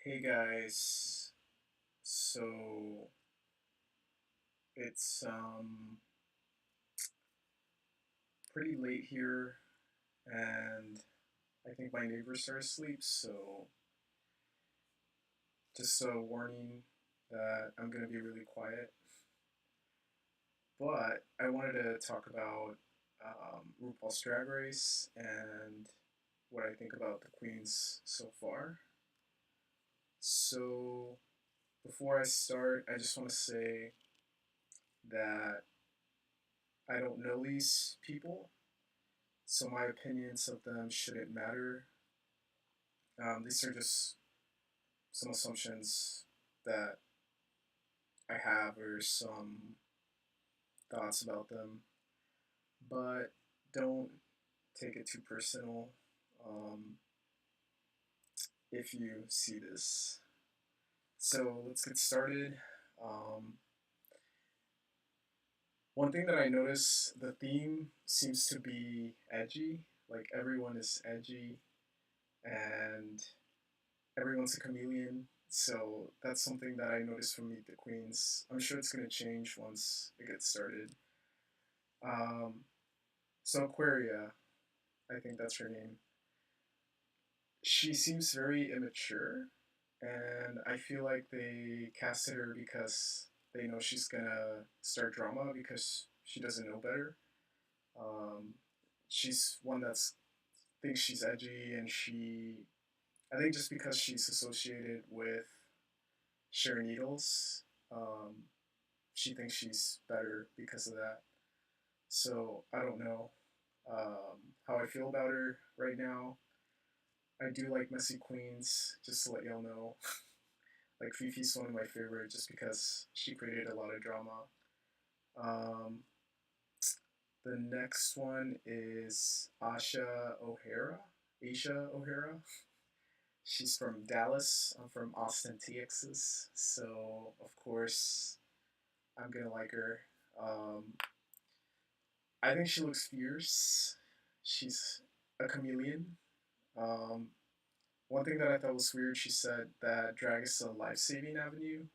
Hey guys, so it's pretty late here and I think my neighbors are asleep, so just a warning that I'm gonna be really quiet. But I wanted to talk about RuPaul's Drag Race and what I think about the queens so far. So before I start, I just want to say that I don't know these people, so my opinions of them shouldn't matter. These are just some assumptions that I have or some thoughts about them, but don't take it too personal um, if you see this. So let's get started. Um, One thing that I notice, the theme seems to be edgy. Like everyone is edgy and everyone's a chameleon. So that's something that I noticed from Meet the Queens. I'm sure it's gonna change once it gets started. Um, so Aquaria, I think that's her name. She seems very immature, and I feel like they casted her because they know she's gonna start drama because she doesn't know better. Um, she's one that's thinks she's edgy, and I think just because she's associated with Sharon Needles, um, she thinks she's better because of that. So I don't know how I feel about her right now. I do like messy queens, just to let y'all know. Like Fifi's one of my favorite just because she created a lot of drama. Um, the next one is Asha O'Hara. She's from Dallas. I'm from Austin, Texas. So of course I'm gonna like her. Um, I think she looks fierce. She's a chameleon. Um, One thing that I thought was weird, she said that drag is a life saving avenue.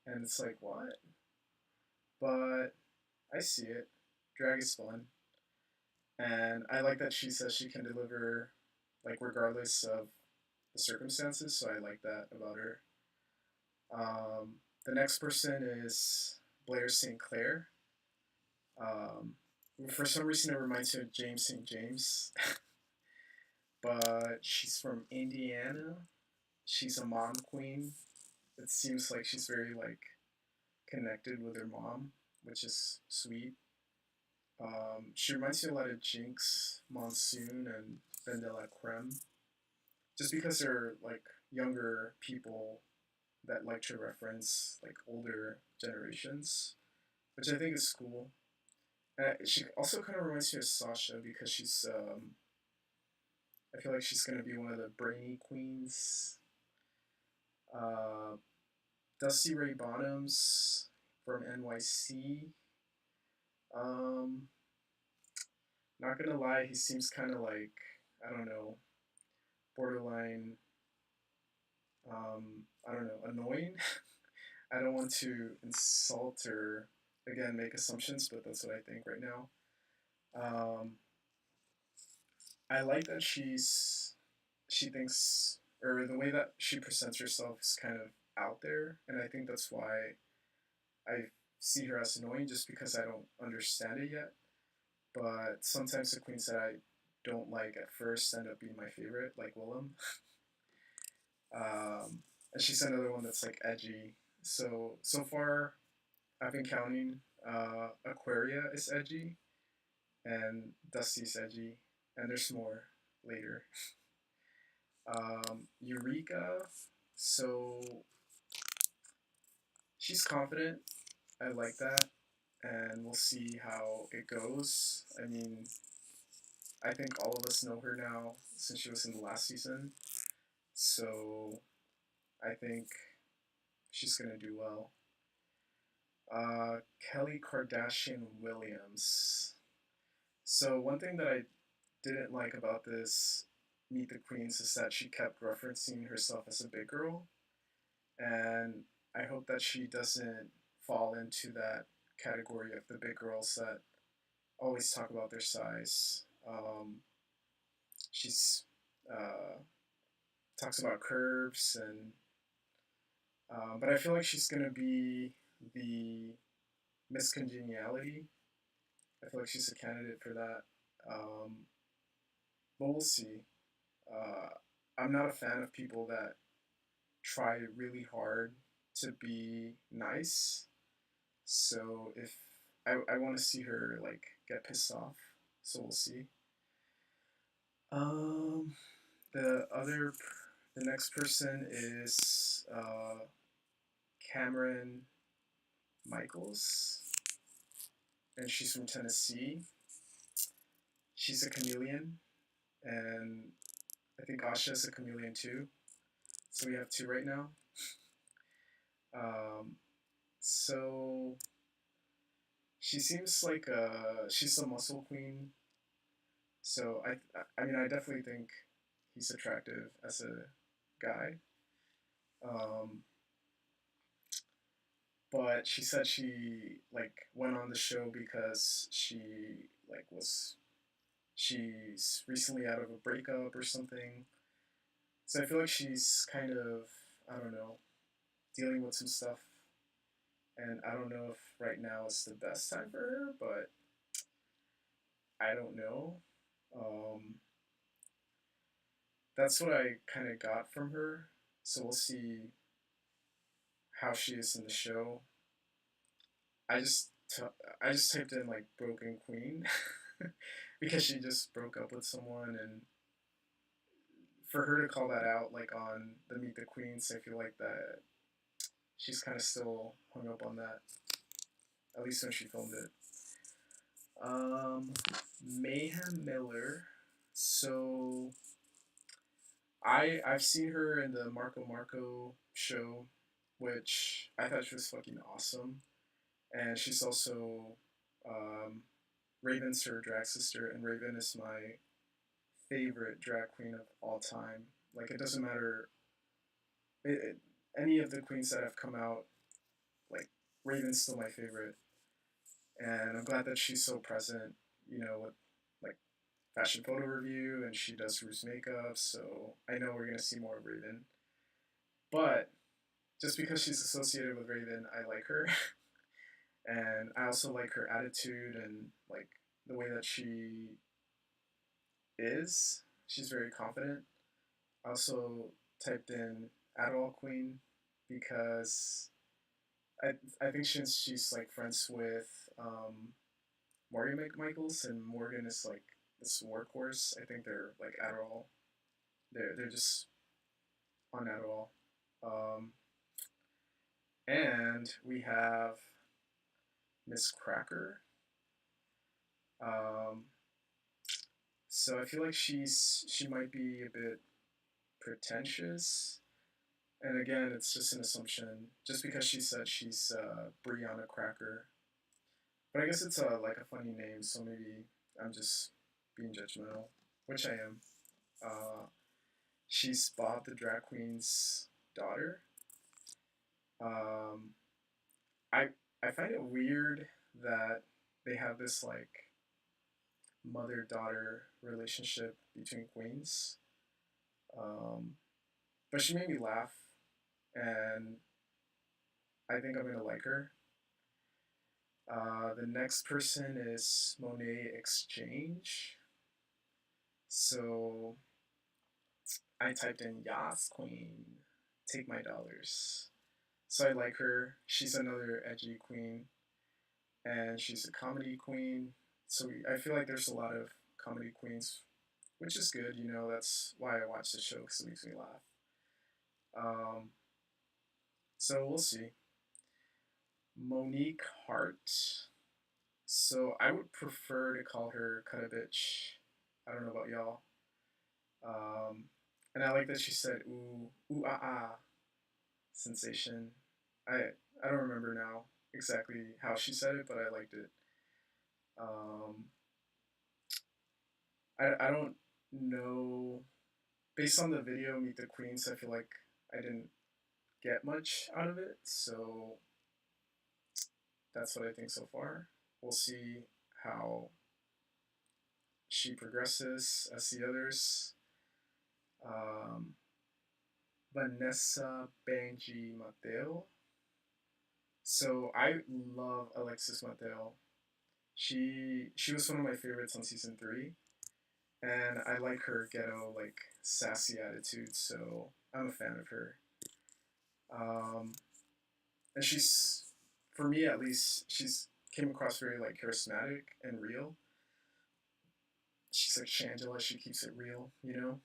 And it's like, what? But I see it. Drag is fun. And I like that she says she can deliver, like, regardless of the circumstances. So I like that about her. The next person is Blair St. Clair. Um, for some reason, it reminds me of James St. James, but she's from Indiana. She's a mom queen. It seems like she's very like connected with her mom, which is sweet. She reminds me a lot of Jinx, Monsoon, and Vendela Creme, just because they're like younger people that like to reference like older generations, which I think is cool. She also kind of reminds me of Sasha because I feel like she's gonna be one of the brainy queens. Uh, Dusty Ray Bottoms from NYC. Um, Not gonna lie, he seems kind of like, I don't know, borderline, I don't know, annoying. I don't want to insult or again make assumptions, but that's what I think right now. Um, I like that she thinks or the way that she presents herself is kind of out there, and I think that's why I see her as annoying just because I don't understand it yet. But sometimes the queens that I don't like at first end up being my favorite, like Willem. And she's another one that's like edgy. So far, I've been counting. Aquaria is edgy, and Dusty's edgy, and there's more later. Eureka, so she's confident. I like that, and we'll see how it goes. I mean, I think all of us know her now since she was in the last season, so I think she's gonna do well. Kelly Kardashian Williams. So one thing that I didn't like about this Meet the Queens is that she kept referencing herself as a big girl, and I hope that she doesn't fall into that category of the big girls that always talk about their size. She's uh, talks about curves and but I feel like she's gonna be the Miss Congeniality. I feel like she's a candidate for that. Um, but we'll see. Uh, I'm not a fan of people that try really hard to be nice. So if I want to see her like get pissed off, so we'll see. Um, the next person is Cameron Michaels, and she's from Tennessee. She's a chameleon, and I think Asha's a chameleon too. So we have two right now. Um, so she seems like she's a muscle queen. So I mean I definitely think he's attractive as a guy. Um, but she said she like went on the show because she like was she's recently out of a breakup or something. So I feel like she's kind of I don't know dealing with some stuff, and I don't know if right now is the best time for her, but I don't know. Um, that's what I kind of got from her. So we'll see how she is in the show. I just t- I just typed in like broken queen because she just broke up with someone, and for her to call that out like on the Meet the Queens, I feel like that she's kind of still hung up on that. At least when she filmed it. Um, Mayhem Miller. So I've seen her in the Marco Marco show, which I thought she was fucking awesome, and she's also um, Raven's her drag sister, and Raven is my favorite drag queen of all time. Like it doesn't matter any of the queens that have come out, like Raven's still my favorite, and I'm glad that she's so present. You know, with like fashion photo review, and she does Ruth's makeup, so I know we're gonna see more of Raven. But just because she's associated with Raven, I like her, and I also like her attitude and like the way that she is. She's very confident. I also typed in Adderall Queen because I think since she's like friends with Morgan McMichaels, and Morgan is like this workhorse. I think they're like Adderall. They're just on Adderall. Um, and we have Miss Cracker. Um, so I feel like she might be a bit pretentious. And again, it's just an assumption. Just because she said she's Brianna Cracker, but I guess it's like a funny name, so maybe I'm just being judgmental, which I am. Uh, she's Bob the drag queen's daughter. Um, I I find it weird that they have this like mother daughter relationship between queens. Um, but she made me laugh, and I think I'm gonna like her. The next person is Monet Exchange. So I typed in Yas Queen, take my dollars. So I like her. She's another edgy queen, and she's a comedy queen. So I feel like there's a lot of comedy queens, which is good. You know, that's why I watch the show because it makes me laugh. Um, so we'll see. Monique Hart. So I would prefer to call her Cut a Bitch. I don't know about y'all. Um, and I like that she said ooh ooh ah ah sensation. I don't remember now exactly how she said it, but I liked it. Um, I don't know. based on the video Meet the Queens, I feel like I didn't get much out of it. So that's what I think so far. We'll see how she progresses as the others. Um, Vanessa Benji Mateo. So I love Alexis Mateo. She was one of my favorites on season 3, and I like her ghetto like sassy attitude. So I'm a fan of her. Um, and she's, for me at least, she's came across very like charismatic and real. She's like Shangela. She keeps it real, you know.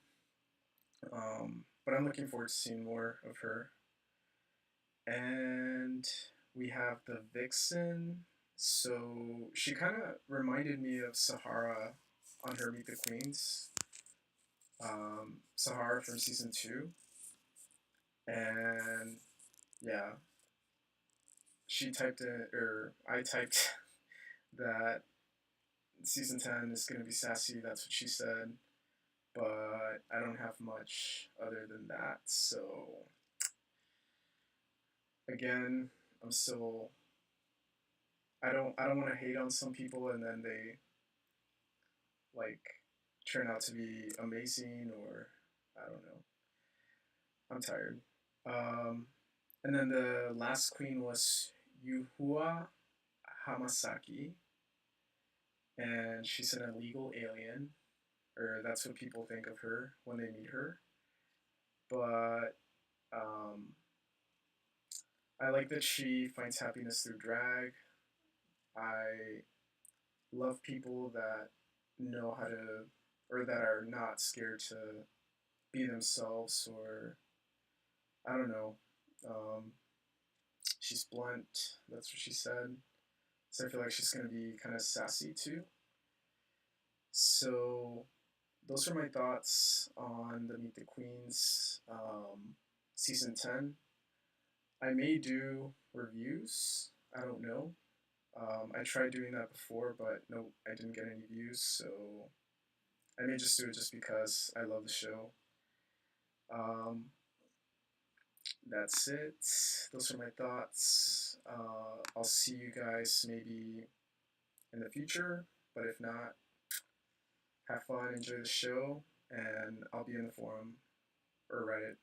But I'm looking forward to seeing more of her. And we have the Vixen. So she kind of reminded me of Sahara on her Meet the Queens. Sahara from season 2. And yeah, she typed in, or I typed that season 10 is going to be sassy. That's what she said. But I don't have much other than that. So again, I'm still, I don't want to hate on some people and then they like turn out to be amazing, or I don't know. I'm tired. Um, and then the last queen was Yuhua Hamasaki, and she's an illegal alien, or that's what people think of her when they meet her. But I like that she finds happiness through drag. I love people that know how to, or that are not scared to be themselves, or I don't know. Um, she's blunt. That's what she said. So I feel like she's gonna be kind of sassy too. So those are my thoughts on the Meet the Queens season 10. I may do reviews. I don't know. I tried doing that before, but no, I didn't get any views. So I may just do it just because I love the show. Um, that's it. Those are my thoughts. I'll see you guys maybe in the future, but if not, have fun, enjoy the show, and I'll be in the forum or Reddit